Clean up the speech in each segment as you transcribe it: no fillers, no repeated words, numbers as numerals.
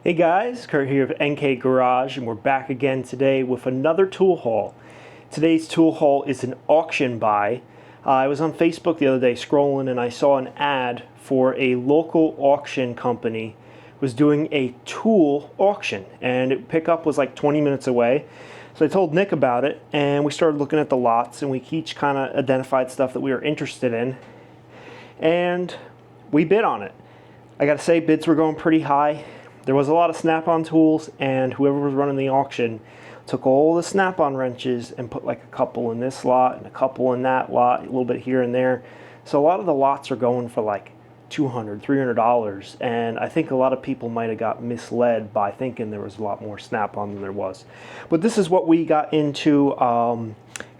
Hey guys, Kurt here of NK Garage, and we're back again today with another tool haul. Today's tool haul is an auction buy. I was on Facebook the other day scrolling and I saw an ad for a local auction company was doing a tool auction, and pickup was like 20 minutes away. So I told Nick about it and we started looking at the lots, and we each kind of identified stuff that we were interested in and we bid on it. I gotta say, bids were going pretty high. There was a lot of snap-on tools, and whoever was running the auction took all the snap-on wrenches and put like a couple in this lot and a couple in that lot, a little bit here and there. So a lot of the lots are going for like $200, $300, and I think a lot of people might have got misled by thinking there was a lot more snap-on than there was. But this is what we got into.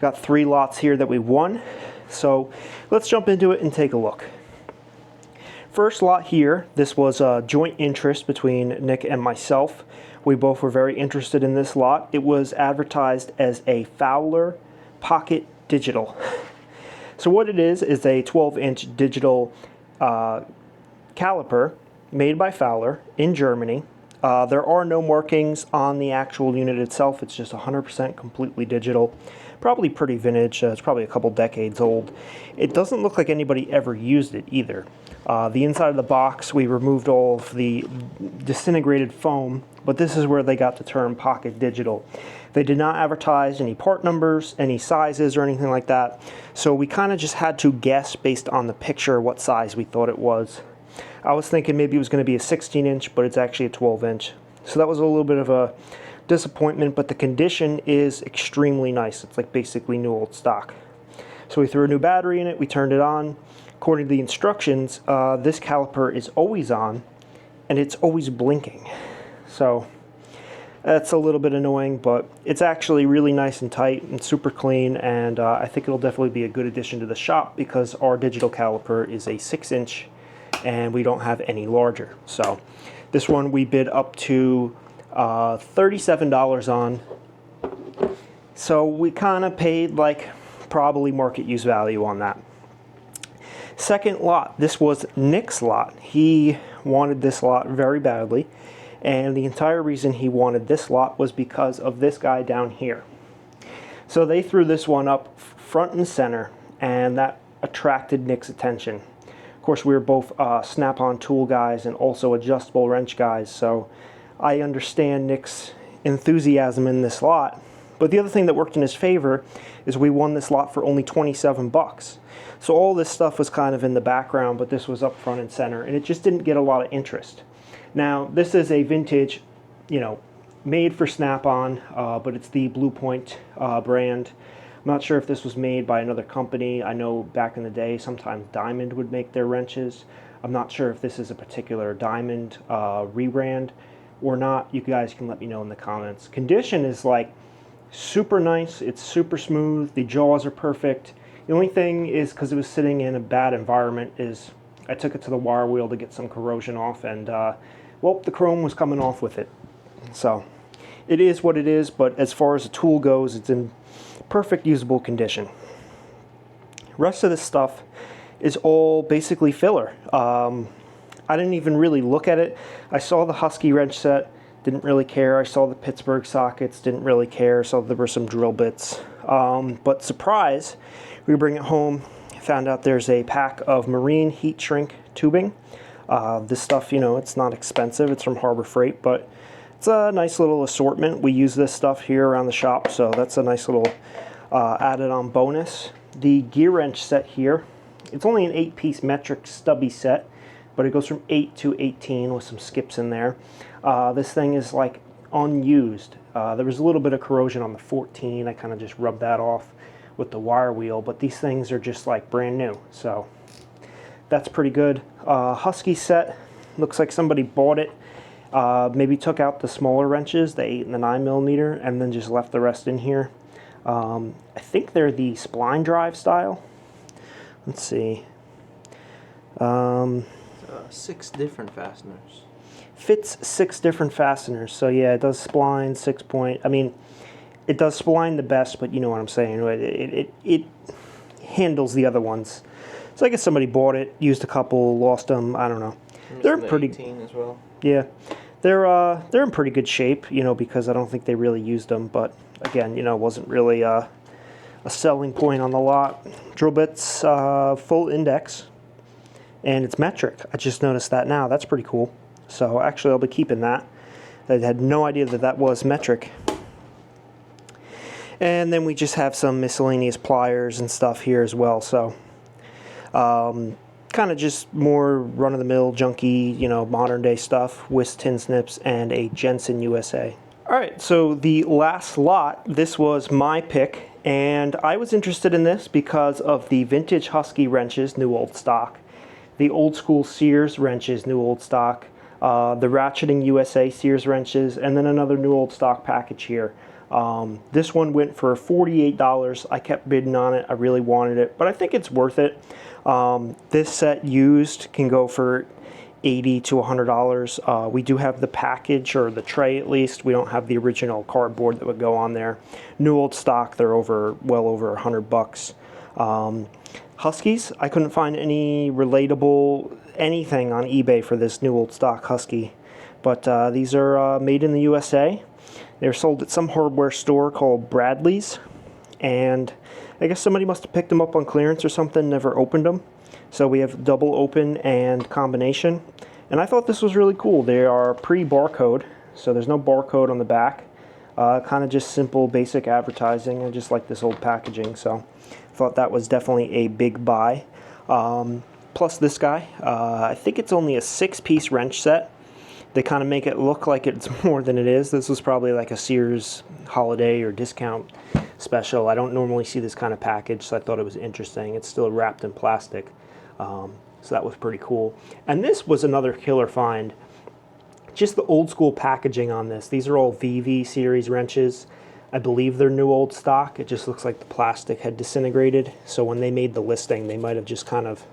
Got 3 lots here that we won. So let's jump into it and take a look. First lot here, this was a joint interest between Nick and myself. We both were very interested in this lot. It was advertised as a Fowler Pocket Digital. So what it is a 12-inch digital caliper made by Fowler in Germany. There are no markings on the actual unit itself. It's just 100% completely digital. Probably pretty vintage. It's probably a couple decades old. It doesn't look like anybody ever used it either. The inside of the box, we removed all of the disintegrated foam, but this is where they got the term Pocket Digital. They did not advertise any part numbers, any sizes, or anything like that. So we kind of just had to guess based on the picture what size we thought it was. I was thinking maybe it was going to be a 16-inch, but it's actually a 12-inch. So that was a little bit of a disappointment, but the condition is extremely nice. It's like basically new old stock. So we threw a new battery in it, we turned it on. According to the instructions, this caliper is always on, and it's always blinking. So that's a little bit annoying, but it's actually really nice and tight and super clean, and I think it'll definitely be a good addition to the shop because our digital caliper is a 6-inch and we don't have any larger. So this one we bid up to $37 on. So we kind of paid like probably market use value on that. Second lot, this was Nick's lot. He wanted this lot very badly, and the entire reason he wanted this lot was because of this guy down here. So they threw this one up front and center, and that attracted Nick's attention. Of course, we were both snap-on tool guys and also adjustable wrench guys, so I understand Nick's enthusiasm in this lot. But the other thing that worked in his favor is we won this lot for only 27 bucks. So all this stuff was kind of in the background, but this was up front and center, and it just didn't get a lot of interest. Now, this is a vintage, made for Snap-on, but it's the Blue Point brand. I'm not sure if this was made by another company. I know back in the day, sometimes Diamond would make their wrenches. I'm not sure if this is a particular Diamond rebrand or not. You guys can let me know in the comments. Condition is like super nice. It's super smooth. The jaws are perfect. The only thing is, because it was sitting in a bad environment, is I took it to the wire wheel to get some corrosion off, and well, the chrome was coming off with it. So it is what it is, but as far as the tool goes, it's in perfect usable condition. Rest of this stuff is all basically filler. I didn't even really look at it. I saw the Husky wrench set, didn't really care. I saw the Pittsburgh sockets, didn't really care. So there were some drill bits. But surprise, we bring it home, found out there's a pack of marine heat shrink tubing. This stuff, it's not expensive. It's from Harbor Freight, but it's a nice little assortment. We use this stuff here around the shop, so that's a nice little added on bonus. The gear wrench set here, it's only an 8-piece metric stubby set, but it goes from 8 to 18 with some skips in there. This thing is like unused. There was a little bit of corrosion on the 14. I kind of just rubbed that off with the wire wheel, but these things are just like brand new, so that's pretty good. Husky set, looks like somebody bought it, maybe took out the smaller wrenches, the 8 and the 9mm, and then just left the rest in here. I think they're the spline drive style. Let's see. 6 different fasteners. Fits 6 different fasteners, so yeah, it does spline, 6-point. I mean, it does spline the best, but you know what I'm saying. It handles the other ones. So I guess somebody bought it, used a couple, lost them. I don't know. They're pretty. 18 as well. Yeah, they're in pretty good shape, you know, because I don't think they really used them. But again, you know, it wasn't really a selling point on the lot. Drill bits, full index, and it's metric. I just noticed that now. That's pretty cool. So actually, I'll be keeping that. I had no idea that that was metric. And then we just have some miscellaneous pliers and stuff here as well. So kind of just more run-of-the-mill, junky, you know, modern-day stuff. Whisk tin snips and a Jensen USA. All right, so the last lot, this was my pick, and I was interested in this because of the vintage Husky wrenches, new old stock, the old school Sears wrenches, new old stock, the Ratcheting USA Sears wrenches, and then another new old stock package here. This one went for $48. I kept bidding on it. I really wanted it, but I think it's worth it. This set used can go for $80 to $100. We do have the package, or the tray at least. We don't have the original cardboard that would go on there. New old stock, they're well over $100. Huskies, I couldn't find any relatable anything on eBay for this new old stock Husky, but these are made in the USA. They're sold at some hardware store called Bradley's, and I guess somebody must have picked them up on clearance or something, never opened them. So we have double open and combination, and I thought this was really cool. They are pre-barcode, so there's no barcode on the back. Kind of just simple, basic advertising. I just like this old packaging, so I thought that was definitely a big buy. Plus this guy, I think it's only a 6-piece wrench set. They kind of make it look like it's more than it is. This was probably like a Sears holiday or discount special. I don't normally see this kind of package, so I thought it was interesting. It's still wrapped in plastic, so that was pretty cool. And this was another killer find. Just the old school packaging on this. These are all VV series wrenches. I believe they're new old stock. It just looks like the plastic had disintegrated. So when they made the listing, they might have just kind of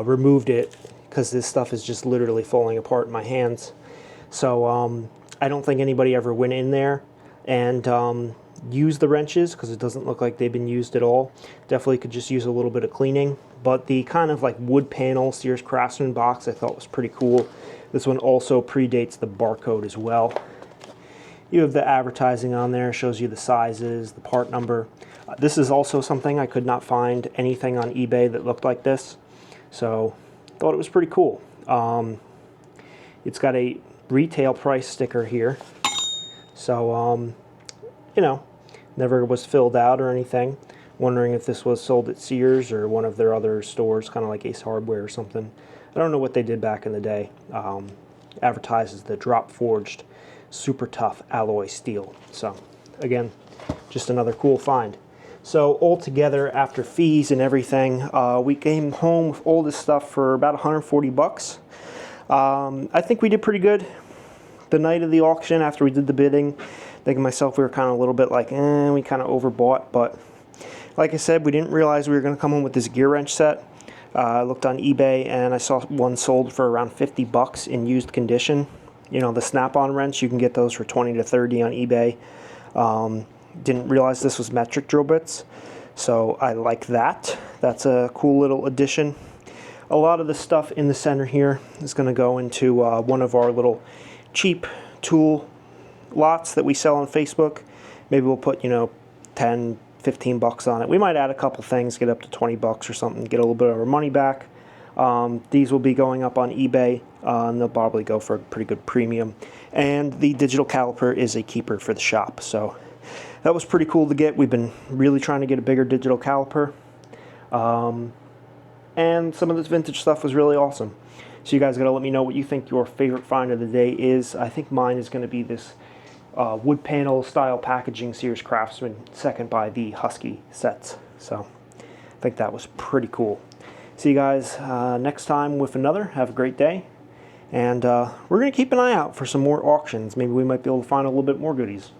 removed it, because this stuff is just literally falling apart in my hands. So I don't think anybody ever went in there and used the wrenches, because it doesn't look like they've been used at all. Definitely could just use a little bit of cleaning. But the kind of like wood panel Sears Craftsman box I thought was pretty cool. This one also predates the barcode as well. You have the advertising on there, shows you the sizes, the part number. This is also something I could not find anything on eBay that looked like this. So thought it was pretty cool. It's got a retail price sticker here. So, you know, never was filled out or anything. Wondering if this was sold at Sears or one of their other stores, kind of like Ace Hardware or something. I don't know what they did back in the day. Advertises the drop forged super tough alloy steel. So again, just another cool find. So altogether, after fees and everything, we came home with all this stuff for about 140 bucks. I think we did pretty good. The night of the auction, after we did the bidding, thinking myself, we were kind of a little bit like, we kind of overbought. But like I said, we didn't realize we were going to come home with this gear wrench set. I looked on eBay and I saw one sold for around 50 bucks in used condition. You know, the snap-on wrench, you can get those for 20 to 30 on eBay. Didn't realize this was metric drill bits, so I like that. That's a cool little addition. A lot of the stuff in the center here is going to go into one of our little cheap tool lots that we sell on Facebook. Maybe we'll put, 10, 15 bucks on it. We might add a couple things, get up to 20 bucks or something, get a little bit of our money back. These will be going up on eBay, and they'll probably go for a pretty good premium. And the digital caliper is a keeper for the shop, so that was pretty cool to get. We've been really trying to get a bigger digital caliper. And some of this vintage stuff was really awesome. So you guys got to let me know what you think your favorite find of the day is. I think mine is going to be this wood panel style packaging Sears Craftsman, second by the Husky sets. So I think that was pretty cool. See you guys next time with another. Have a great day. And we're going to keep an eye out for some more auctions. Maybe we might be able to find a little bit more goodies.